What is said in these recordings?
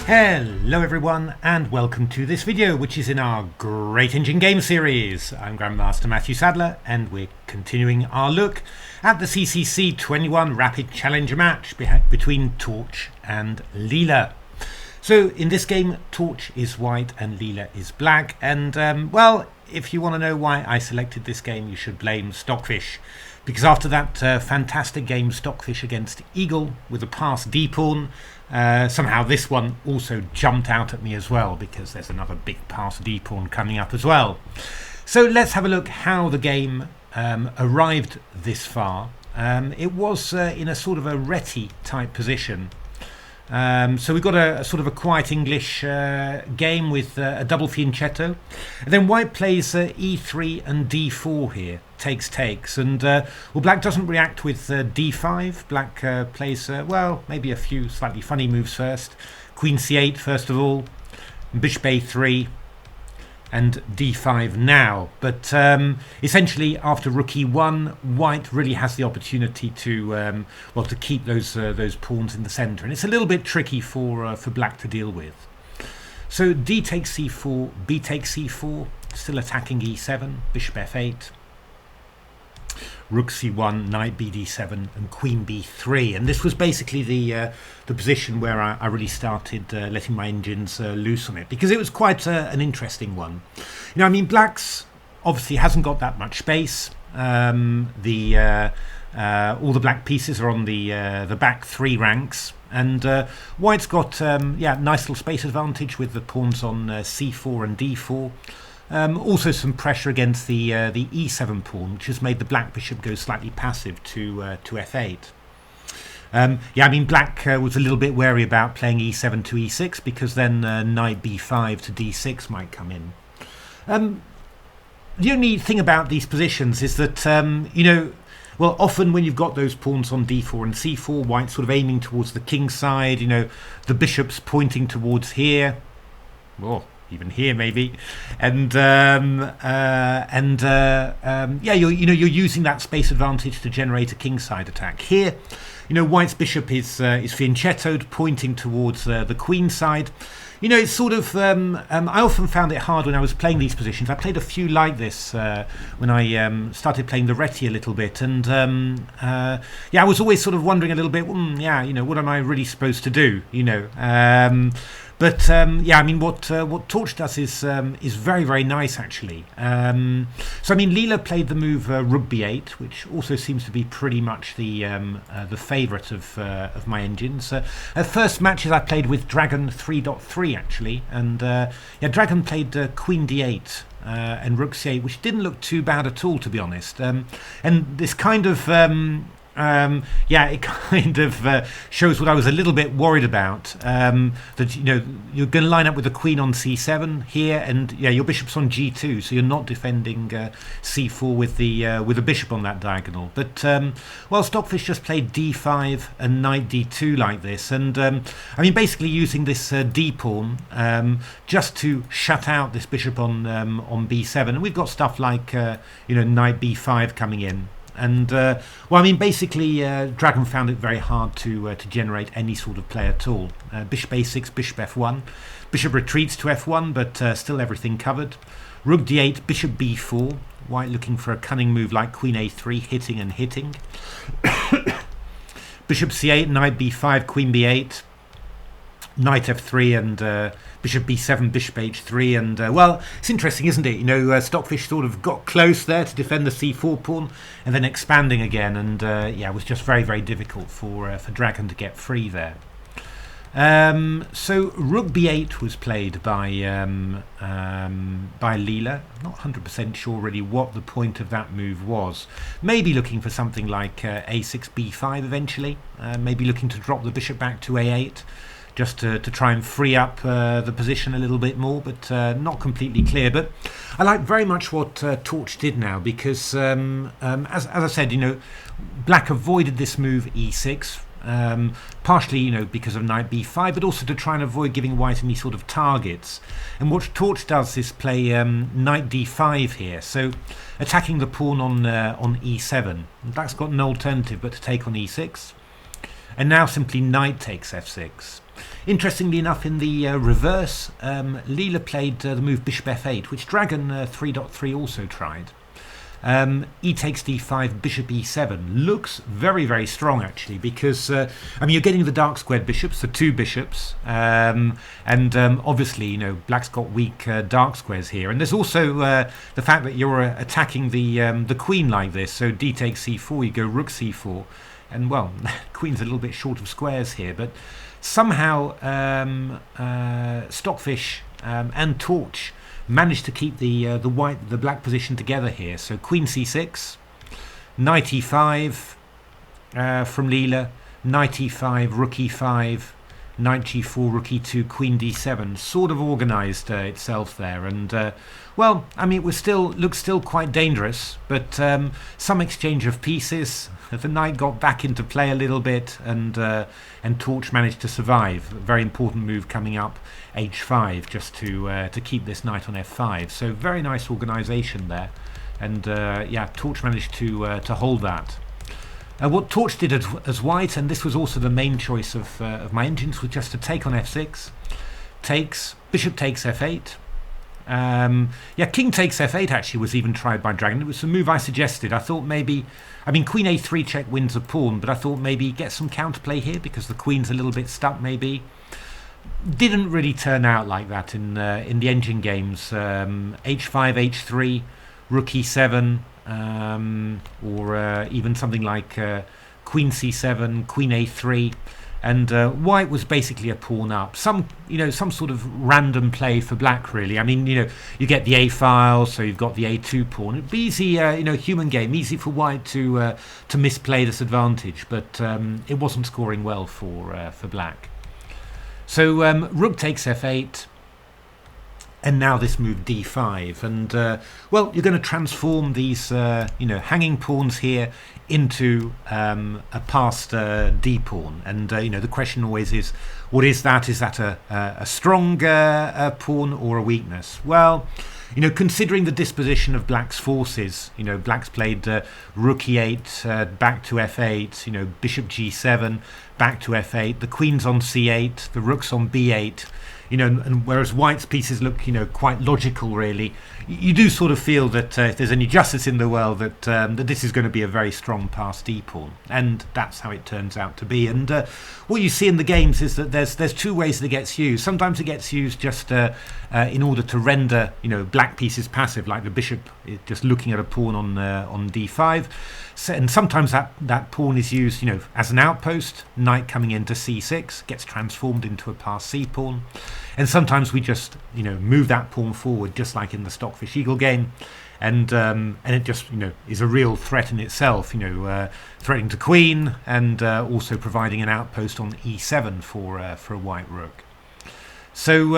Hello everyone and welcome to this video, which is in our Great Engine Game series. I'm Grandmaster Matthew Sadler and we're continuing our look at the CCC 21 Rapid Challenger match between Torch and Leela. So in this game, Torch is white and Leela is black, and well, if you want to know why I selected this game, you should blame Stockfish, because after that fantastic game Stockfish against Eagle with a pass D-pawn, somehow this one also jumped out at me as well, because there's another big pass D-pawn coming up as well. So let's have a look how the game arrived this far. It was in a sort of a Reti type position. So we've got a sort of a quiet English game with a double fianchetto, and then white plays e3 and d4 here, takes, and well, black doesn't react with d5. Black plays well, maybe a few slightly funny moves first. Queen c8 first of all, bishop a3 and d5 now, but essentially after rook e1, white really has the opportunity to well, to keep those pawns in the center, and it's a little bit tricky for black to deal with. So d takes c4, b takes c4, still attacking e7, bishop f8, rook c1, knight bd7 and queen b3, and this was basically the position where I really started letting my engines loose on it, because it was quite an interesting one. You know, I mean, black's obviously hasn't got that much space. All the black pieces are on the back three ranks, and white's got yeah, nice little space advantage with the pawns on c4 and d4. Also some pressure against the e7 pawn, which has made the black bishop go slightly passive to f8. Yeah, I mean, black was a little bit wary about playing e7 to e6, because then knight b5 to d6 might come in. The only thing about these positions is that, you know, well, often when you've got those pawns on d4 and c4, white's sort of aiming towards the king side, you know, the bishop's pointing towards here. Oh, even here maybe, and yeah, you're using that space advantage to generate a kingside attack. Here, you know, white's bishop is fianchettoed, pointing towards the queen side. You know, it's sort of I often found it hard when I was playing these positions. I played a few like this when I started playing the Reti a little bit, and yeah, I was always sort of wondering a little bit, yeah, you know, what am I really supposed to do, you know? But yeah, I mean, what Torch does is very, very nice actually. So I mean, Leela played the move rook b8, which also seems to be pretty much the favourite of my engines. First matches I played with Dragon 3.3 actually, and yeah, Dragon played Queen d8 and rook c8, which didn't look too bad at all, to be honest. And this kind of yeah, it kind of shows what I was a little bit worried about, that, you know, you're going to line up with the queen on c7 here, and yeah, your bishop's on g2, so you're not defending c4 with the bishop on that diagonal. But well, Stockfish just played d5 and knight d2 like this, and I mean, basically using this d pawn just to shut out this bishop on b7, and we've got stuff like you know, knight b5 coming in. And well, I mean, basically Dragon found it very hard to generate any sort of play at all. Bishop a6, bishop f1, bishop retreats to f1, but still everything covered. Rook d8, bishop b4, white looking for a cunning move like queen a3, hitting and hitting. Bishop c8, knight b5, queen b8, knight f3, and bishop b7, bishop h3, and well, it's interesting, isn't it? You know, Stockfish sort of got close there to defend the c4 pawn, and then expanding again, and yeah, it was just very, very difficult for Dragon to get free there. So rook b8 was played by Leela. I'm not 100% sure really what the point of that move was. Maybe looking for something like a6, b5 eventually. Maybe looking to drop the bishop back to a8. Just to try and free up the position a little bit more, but not completely clear. But I like very much what Torch did now, because as I said, you know, black avoided this move e6, partially, you know, because of knight b5, but also to try and avoid giving white any sort of targets. And what Torch does is play knight d5 here, so attacking the pawn on e7. Black's got no alternative but to take on e6. and now simply knight takes f6. Interestingly enough, in the reverse, Leela played the move bishop f8, which Dragon 3.3 also tried. E takes d5, bishop e7 looks very, very strong actually, because I mean, you're getting the dark squared bishops, the two bishops, and obviously, you know, black's got weak dark squares here, and there's also the fact that you're attacking the queen like this. So d takes c4, you go rook c4, and well, queen's a little bit short of squares here, but somehow Stockfish and Torch managed to keep the black position together here. So queen c6, knight e5 from Leela, knight e5, rook e5, knight g4, rook e2, queen d7, sort of organized itself there. And well, I mean, it looks still quite dangerous, but some exchange of pieces. The knight got back into play a little bit, and Torch managed to survive. A very important move coming up, h5, just to keep this knight on f5. So very nice organisation there, and yeah, Torch managed to hold that. What Torch did as white, and this was also the main choice of my engines, was just to take on f6, takes, bishop takes f8. Yeah, king takes f8 actually was even tried by Dragon. It was the move I suggested. I thought maybe, I mean, queen a3 check wins a pawn, but I thought maybe get some counterplay here because the queen's a little bit stuck maybe. Didn't really turn out like that in the engine games. h5, h3, rook e7, or even something like queen c7, queen a3. And white was basically a pawn up. Some sort of random play for black, really. I mean, you get the a file, so you've got the a2 pawn. It'd be easy, human game, easy for white to misplay this advantage, but it wasn't scoring well for black. So rook takes f8, and now this move d5, and well, you're going to transform these hanging pawns here into a passed d pawn, and the question always is, what is that? Is that a strong pawn or a weakness? Well, considering the disposition of black's forces, black's played rook e8 back to f8, bishop g7 back to f8, the queen's on c8, the rook's on b8. And whereas white's pieces look, quite logical, really, you do sort of feel that if there's any justice in the world, that this is going to be a very strong passed d pawn, and that's how it turns out to be. And what you see in the games is that there's two ways that it gets used. Sometimes it gets used just in order to render, black pieces passive, like the bishop just looking at a pawn on d5. And sometimes that pawn is used, as an outpost, knight coming into c6, gets transformed into a passed c pawn. And sometimes we just, move that pawn forward, just like in the Stockfish Eagle game. And it just, is a real threat in itself, threatening to queen, and also providing an outpost on e7 for a white rook. So,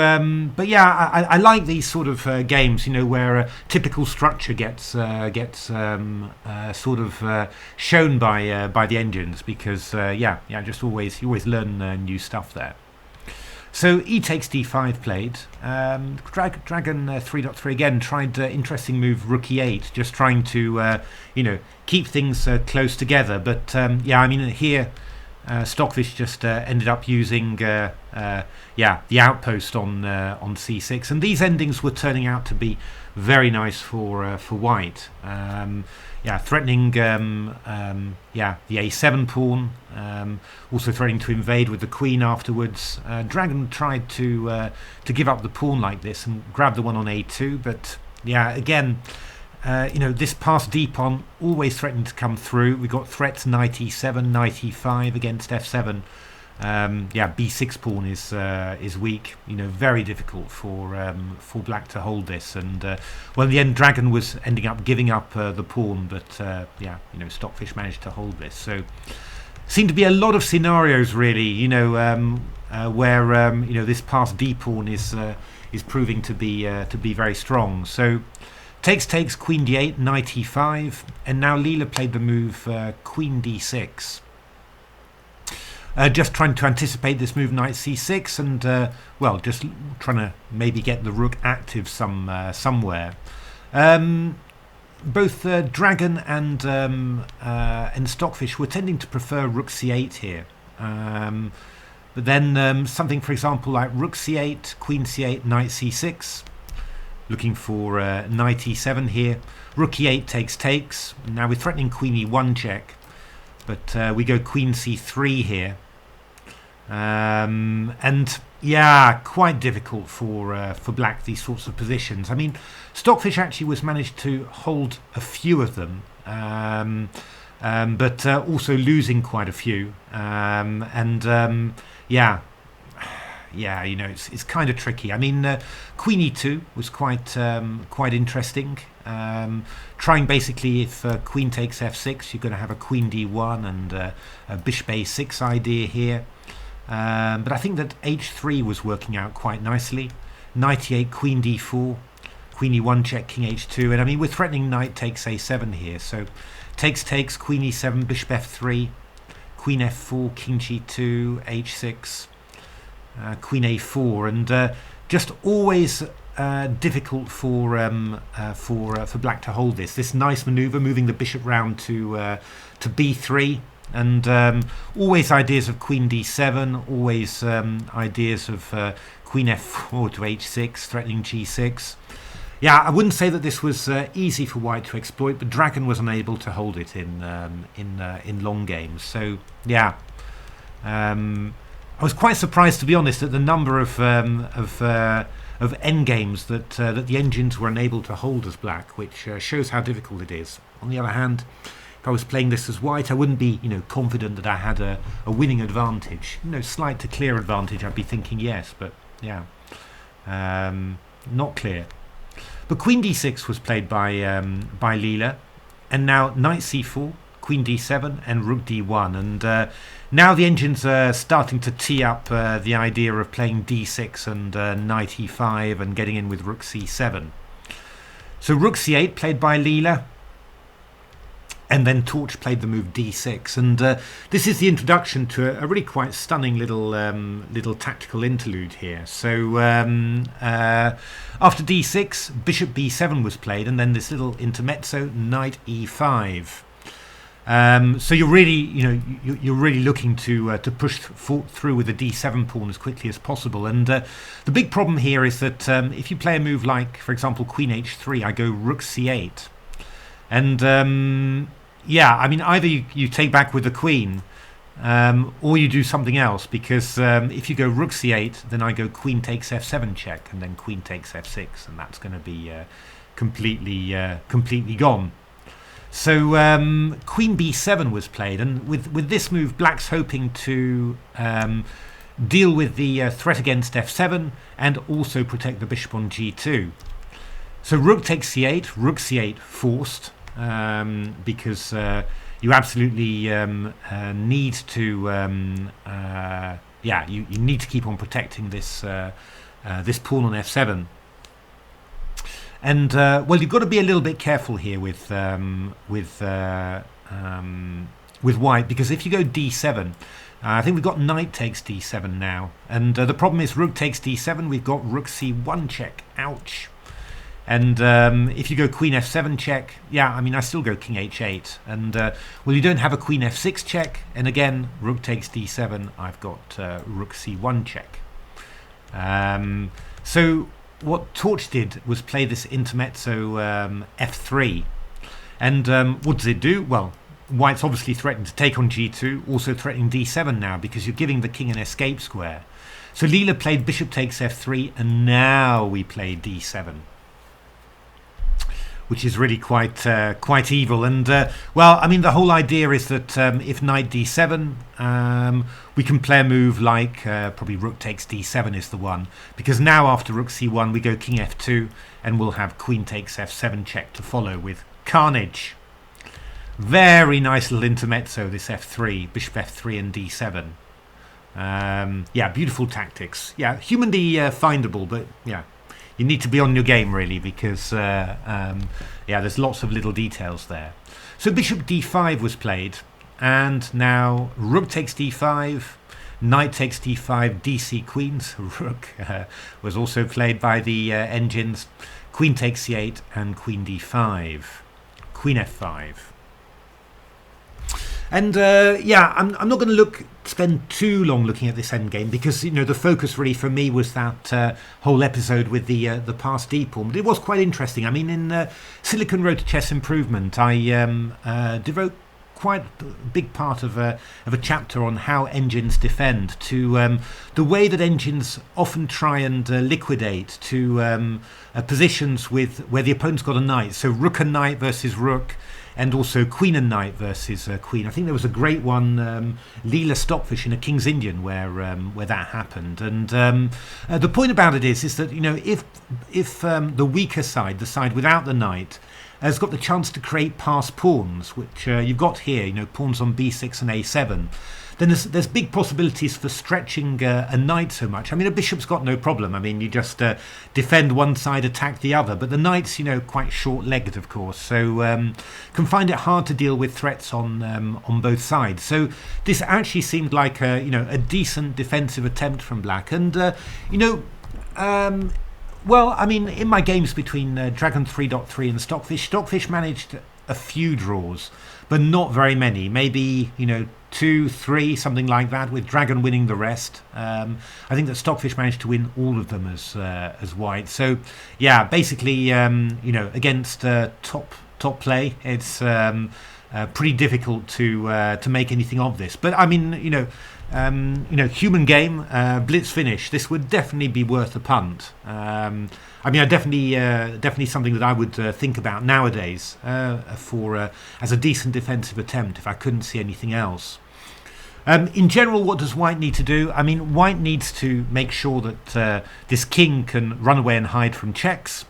but yeah, I like these sort of games, where a typical structure gets sort of shown by the engines, because yeah, just you always learn new stuff there. So e takes d5 played. Dragon 3.3 again tried interesting move rook e8, just trying to keep things close together. But yeah, I mean here. Stockfish just ended up using the outpost on c6, and these endings were turning out to be very nice for white. Threatening the a7 pawn, also threatening to invade with the queen afterwards. Dragon tried to give up the pawn like this and grab the one on a2, but yeah, again. This passed d pawn always threatening to come through. We got threats knight e7, knight e5 against f7. b6 pawn is weak. Very difficult for black to hold this. And well, in the end, Dragon was ending up giving up the pawn, but Stockfish managed to hold this. So seemed to be a lot of scenarios really. Where this passed d pawn is proving to be very strong. So. Takes, queen d8, knight e5, and now Leela played the move queen d6. Just trying to anticipate this move knight c6, and well, just trying to maybe get the rook active somewhere. Both Dragon and Stockfish were tending to prefer rook c8 here. But then something, for example, like rook c8, queen c8, knight c6, looking for knight e7 here. Rook e8 takes. Now we're threatening queen e1 check, but we go queen c3 here. And yeah, quite difficult for black, these sorts of positions. I mean, Stockfish actually was managed to hold a few of them, but also losing quite a few. Yeah, you know, it's kind of tricky. I mean, queen e2 was quite interesting. Trying basically, if queen takes f6, you're going to have a queen d1 and a bishop a6 idea here. But I think that h3 was working out quite nicely. Knight e8, queen d4, queen e1 check, king h2, and I mean we're threatening knight takes a7 here. So takes, queen e7, bishop f3, queen f4, king g2, h6, queen a4, and just always difficult for black to hold this. This nice maneuver, moving the bishop round to b3. And always ideas of queen d7, always ideas of queen f4 to h6, threatening g6. Yeah, I wouldn't say that this was easy for white to exploit, but Dragon was unable to hold it in long games. So yeah, I was quite surprised, to be honest, at the number of endgames that the engines were unable to hold as black, which shows how difficult it is. On the other hand, if I was playing this as white, I wouldn't be, confident that I had a winning advantage. Slight to clear advantage, I'd be thinking yes, but yeah, not clear. But queen d6 was played by Leela, and now knight c4, queen d7, and rook d1, and now the engines are starting to tee up the idea of playing d6 and knight e5 and getting in with rook c7. So rook c8 played by Leela. And then Torch played the move d6, and this is the introduction to a really quite stunning little tactical interlude here. So after d6, bishop b7 was played, and then this little intermezzo, knight e5. So you're really, you're really looking to push through with the d7 pawn as quickly as possible. And the big problem here is that if you play a move like, for example, queen h3, I go rook c8. And yeah, I mean, either you take back with the queen, or you do something else, because if you go rook c8, then I go queen takes f7 check, and then queen takes f6, and that's going to be completely gone. So queen b7 was played, and with this move, black's hoping to deal with the threat against f7 and also protect the bishop on g2. So rook takes c8, rook c8 forced. Because you absolutely need to you need to keep on protecting this this pawn on f7, and well, you've got to be a little bit careful here with white, because if you go d7, I think we've got knight takes d7 now, and the problem is rook takes d7, we've got rook c1 check. Ouch. And if you go queen f7 check, yeah, I mean, I still go king h8. And, well, you don't have a queen f6 check. And again, rook takes d7, I've got rook c1 check. So what Torch did was play this intermezzo f3. And what does it do? Well, white's obviously threatened to take on g2, also threatening d7 now, because you're giving the king an escape square. So Leela played bishop takes f3, and now we play d7. Which is really quite evil. And well, I mean, the whole idea is that if knight d7, we can play a move like probably rook takes d7 is the one, because now after rook c1 we go king f2, and we'll have queen takes f7 check to follow with carnage. Very nice little intermezzo, this f3, bishop f3 and d7. Yeah, beautiful tactics. Yeah, humanly findable, but yeah, you need to be on your game, really, because yeah, there's lots of little details there. So bishop d5 was played, and now rook takes d5, knight takes d5, dc queens. Rook was also played by the engines. Queen takes c8 and queen d5, queen f5. And yeah, I'm not going to look spend too long looking at this endgame because the focus really for me was that whole episode with the pass D pawn. But it was quite interesting. I mean, in Silicon Road to Chess Improvement, I devote quite a big part of a chapter on how engines defend, to the way that engines often try and liquidate to positions where the opponent's got a knight. So rook and knight versus rook, and also queen and knight versus queen. I think there was a great one, Leela Stockfish in a King's Indian, where that happened. And the point about it is that if the weaker side, the side without the knight, has got the chance to create pass pawns, which you've got here, pawns on b6 and a7, then there's big possibilities for stretching a knight so much. I mean, a bishop's got no problem. I mean, you just defend one side, attack the other. But the knight's, quite short-legged, of course, so can find it hard to deal with threats on both sides. So this actually seemed like a decent defensive attempt from black, and well, I mean, in my games between Dragon 3.3 and Stockfish managed a few draws, but not very many. Maybe 2, 3, something like that, with Dragon winning the rest. I think that Stockfish managed to win all of them as white. So yeah, basically, against top play, it's pretty difficult to make anything of this. But I mean, human game, blitz finish. This would definitely be worth a punt. I mean, definitely something that I would think about nowadays for as a decent defensive attempt if I couldn't see anything else. In general, what does white need to do? I mean, white needs to make sure that this king can run away and hide from checks.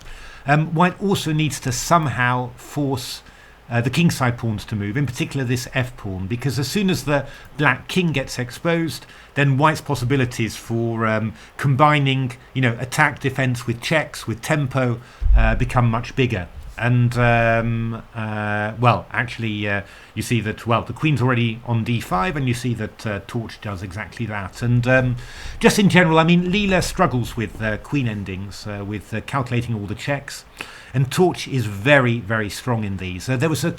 White also needs to somehow force the kingside pawns to move, in particular this f pawn, because as soon as the black king gets exposed, then white's possibilities for combining attack defense with checks with tempo become much bigger. And well, actually you see that the queen's already on d5, and you see that Torch does exactly that. And just in general, I mean, Leela struggles with queen endings, with calculating all the checks. And Torch is very, very strong in these. There's a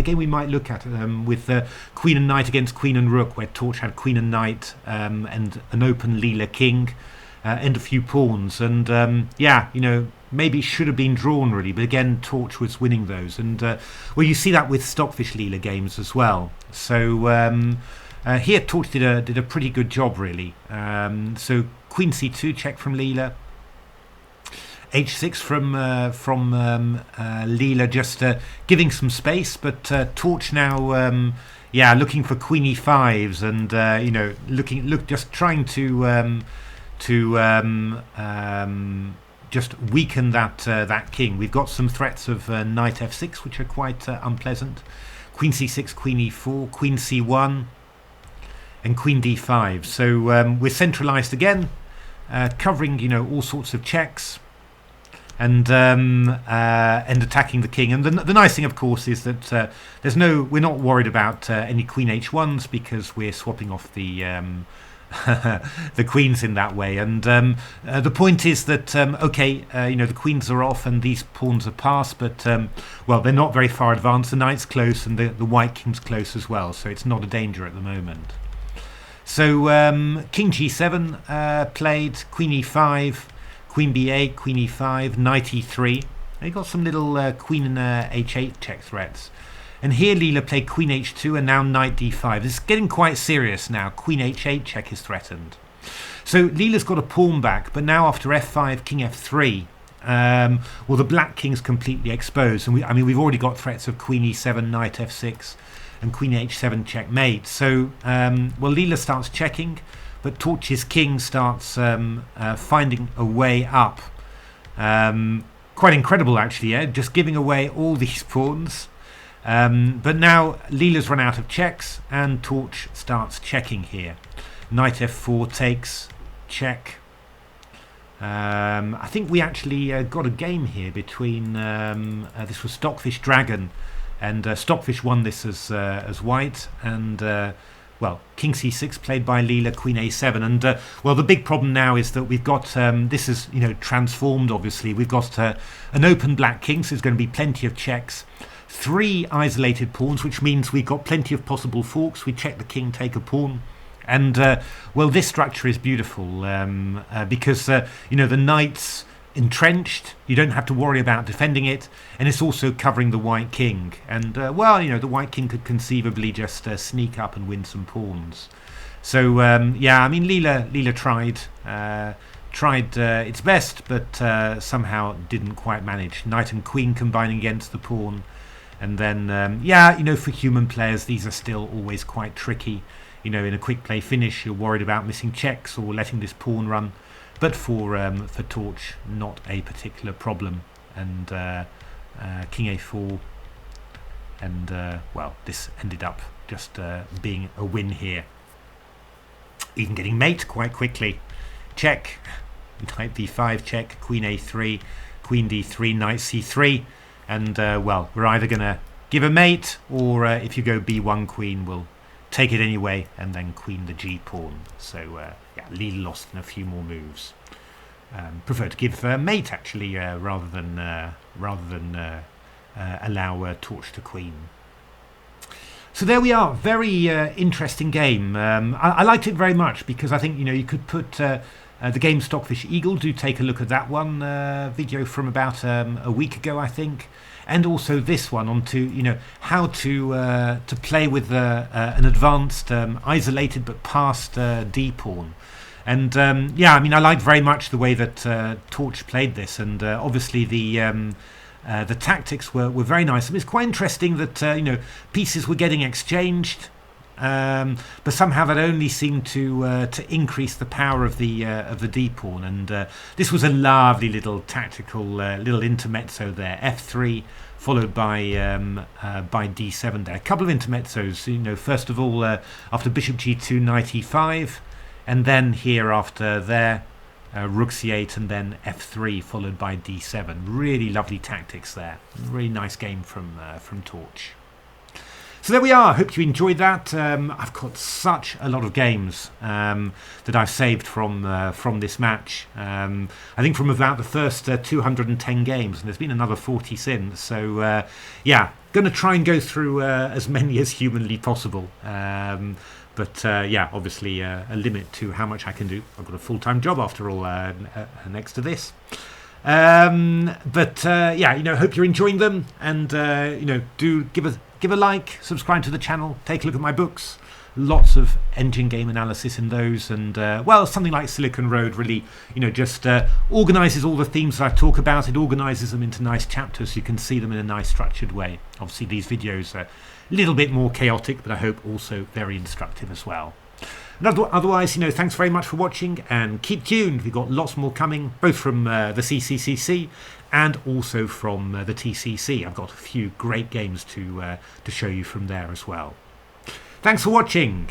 game we might look at with Queen and Knight against Queen and Rook, where Torch had Queen and Knight and an open Leela King and a few pawns. And yeah, maybe it should have been drawn really, but again, Torch was winning those. And well, you see that with Stockfish Leela games as well. So here Torch did a pretty good job really. So Queen c2 check from Leela. H6 from Leela, just giving some space, but Torch now, yeah, looking for Queen e5s, and just trying to just weaken that king. We've got some threats of Knight f6, which are quite unpleasant. Queen c6, Queen e4, Queen c1, and Queen d5. So we're centralized again, covering all sorts of checks. And attacking the king. And the nice thing, of course, is that we're not worried about any queen h1s, because we're swapping off the the queens in that way. And the point is that okay, the queens are off and these pawns are passed, but well, they're not very far advanced. The knight's close and the white king's close as well, so it's not a danger at the moment. So king g7 played, queen e5. Queen b8, Queen e5, Knight e3. They got some little Queen and h8 check threats. And here Leela played Queen h2 and now Knight d5. This is getting quite serious now. Queen h8 check is threatened. So Leela's got a pawn back, but now after f5, King f3, well, the black king's completely exposed. And we've already got threats of Queen e7, Knight f6, and Queen h7 checkmate. So, well, Leela starts checking, but Torch's king starts finding a way up. Quite incredible, actually, just giving away all these pawns. But now Leela's run out of checks, and Torch starts checking here. Knight f4 takes, check. I think we actually got a game here between, this was Stockfish Dragon, and Stockfish won this as white, and well, King c6 played by Leela, Queen a7, and well, the big problem now is that we've got this is transformed. Obviously, we've got an open black king, so there's going to be plenty of checks. 3 isolated pawns, which means we've got plenty of possible forks. We check the king, take a pawn. And, well, this structure is beautiful because, you know, the knight's entrenched. You don't have to worry about defending it. And it's also covering the white king. And, well, you know, the white king could conceivably just sneak up and win some pawns. So, yeah, I mean, Leela tried its best, but somehow didn't quite manage. Knight and queen combining against the pawn. And then, yeah, you know, for human players, these are still always quite tricky. You know, in a quick play finish, you're worried about missing checks or letting this pawn run. But for Torch, not a particular problem. And king a4. And, well, this ended up just being a win here. Even getting mate quite quickly. Check. Knight b5 check. Queen a3. Queen d3. Knight c3. And, well, we're either going to give a mate, or if you go b1 queen, we'll take it anyway, and then queen the g pawn. So, yeah, Leela lost in a few more moves. Prefer to give mate, actually, rather than allow Torch to queen. So there we are. Very interesting game. I liked it very much because I think, you know, you could put the game Stockfish Eagle. Do take a look at that one video from about a week ago, I think. And also this one onto, you know, how to play with an advanced isolated but passed D pawn. And yeah, I mean, I liked very much the way that Torch played this, and obviously the tactics were very nice. I mean, it's quite interesting that you know, pieces were getting exchanged, but somehow that only seemed to increase the power of the D pawn. And this was a lovely little tactical little intermezzo there. F3 followed by D7 there. A couple of intermezzos. You know, first of all, after bishop G2, knight E5, and then here after there, rook c8, and then f3 followed by d7. Really lovely tactics there. Really nice game from Torch. So there we are. Hope you enjoyed that. I've got such a lot of games that I've saved from this match. I think from about the first 210 games, and there's been another 40 since. So yeah, going to try and go through as many as humanly possible. But yeah, obviously a limit to how much I can do. I've got a full-time job after all next to this. But yeah, you know, hope you're enjoying them, and you know, do give a like, subscribe to the channel, take a look at my books. Lots of engine game analysis in those, and well, something like Silicon Road really, you know, just organises all the themes that I talk about. It organises them into nice chapters so you can see them in a nice structured way. Obviously these videos are a little bit more chaotic, but I hope also very instructive as well. And otherwise, you know, thanks very much for watching, and keep tuned. We've got lots more coming, both from the CCCC and also from the TCC. I've got a few great games to show you from there as well. Thanks for watching.